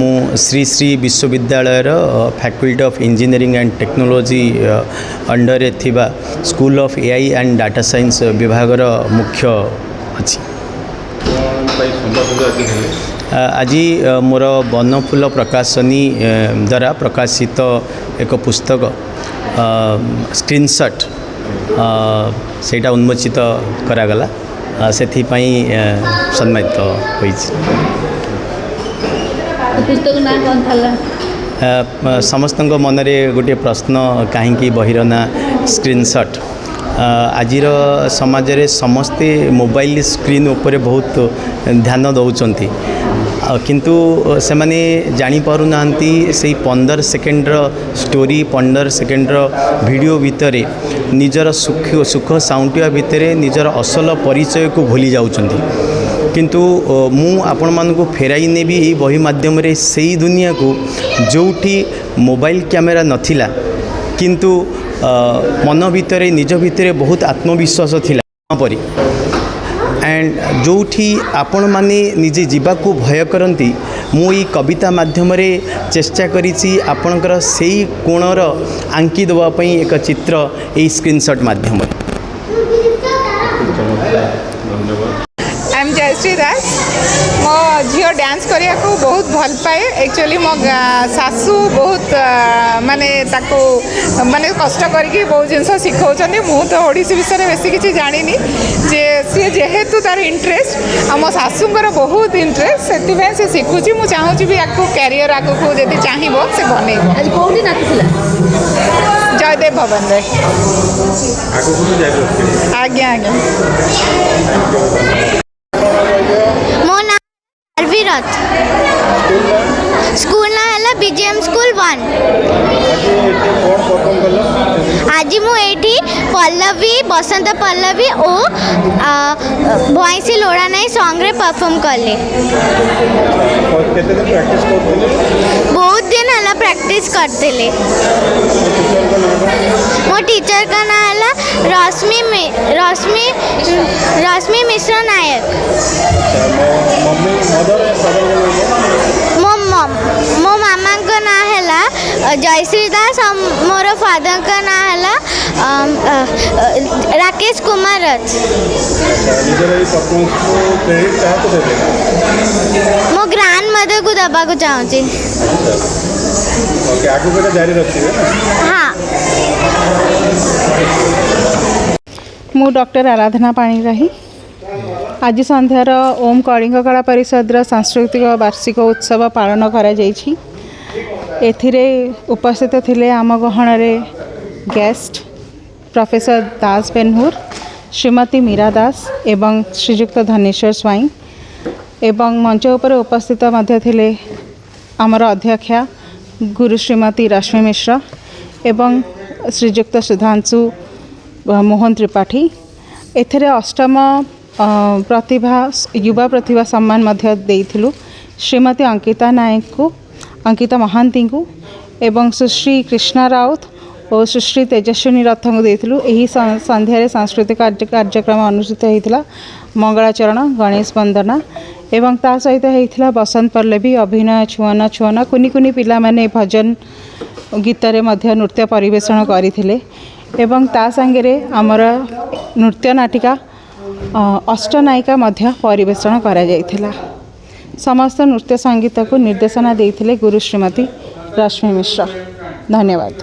मु Shri Shri Vishwavidyalaya faculty of engineering and technology under थिबा school of AI and data science विभाग मुख्य अच्छी। आज मोर बनफूल प्रकाशनी द्वारा प्रकाशित एक पुस्तक स्क्रीनशॉट सेटा उन्मोचित करागला से सम्मानित होई। पुस्तक ना कौन था? समस्त मनरे गोटे प्रश्न कहीं बहिर ना स्क्रीनशॉट। आजिर समाज रे समस्ते मोबाइल स्क्रीन उपरे बहुत ध्यान दौरान किंतु से माने जानी पारु नांती से 15 सेकेंड्र स्टोरी 15 सेकेंड्र वीडियो भितर निजर सुख साउंटिया भितर निजर असल परिचय को भूली जाउछंती। किंतु मु आपण मानकु फेराई नेबी एई बही माध्यम रे सेई दुनिया को जोठी मोबाइल कैमेरा नथिला किंतु मन भितर निज भितर बहुत आत्मविश्वास थिला परी एंड जोठी आपण माने निजे जीवा को भय करती मु ई कविता माध्यम रे चेष्टा करिछि आपणकर सेई कोणर आंकी देवा पई एक चित्र ए स्क्रीनशॉट माध्यम रे। आई एम जयश्री दास। मो झील डांस करिया को बहुत भल पाए। एक्चुअली मो सासू बहुत माने ताको माने कष्ट करके बहुत जिनस शिखाउछन। मु तो ओडिसी विषय बेसी किछि जानिनी जे सी जेहेतु तार इंटरेस्ट आ मो सासूंकर बहुत इंटरेस्ट से से शिखुची। मु चाहूची भी आको कैरियर आको को जदी चाहिबो से बने। आज कोठी नाथिला? जयदेव भवन रे। आको को जयदेव। आज्ञा आज्ञा। मो नाम अर्विरथ। स्कूल ना हला बीजेएम स्कूल 1। आज मु एठी पल्लवी बसंत पल्लवी ओ भॉइसी लोड़ा नहीं सॉन्ग रे परफॉर्म करले। बहुत दिन हला प्रैक्टिस करते ले। मो टीचर का नाम हला रश्मि मिश्र नायक। मो मामा का नाम है जयश्री दास और मोर फादर का नाम है राकेश कुमार रथ। मो ग्रैंड मदर को दबा को चाहूँगी। हाँ। मु डॉक्टर आराधना पाणिग्राही। आज संध्यार ओम कलिंग कला परिषद सांस्कृतिक वार्षिक उत्सव पालन करा जायछि। एथिरे उपस्थित थिले आम गहण रे गेस्ट प्रोफेसर दास बेनहुर, श्रीमती मीरा दास एवं श्रीयुक्त धनेश्वर स्वाई एवं मंच उपर उपस्थित मध्य थिले आमर अध्यक्षा गुरु श्रीमती रश्मि मिश्र एवं श्रीयुक्त सुधांशु मोहन त्रिपाठी। एथिरे अष्टम प्रतिभा युवा प्रतिभा सम्मान मध्य देइथिलु श्रीमती अंकिता नायक को, अंकिता महांती को एवं सुश्री कृष्णा राउत और सुश्री तेजस्विनी रथ को देइथिलु। एही संध्यारे सांस्कृतिक कार्यक्रम अनुष्ठित होइथिला। मंगलाचरण, गणेश वंदना एवं ता सहित होइथिला बसंत पल्लवी, अभिनय, छुआना छुआना कुनी कुनी पिला माने भजन गीत रे मध्य नृत्य परिवेषण करथिले एवं ता संगे आमर नृत्य नाटिका अष्टनायिका मध्य परिवेषण करा जायथिला। समस्त नृत्य संगीत को निर्देशना देइथिले गुरु श्रीमती रश्मि मिश्र। धन्यवाद।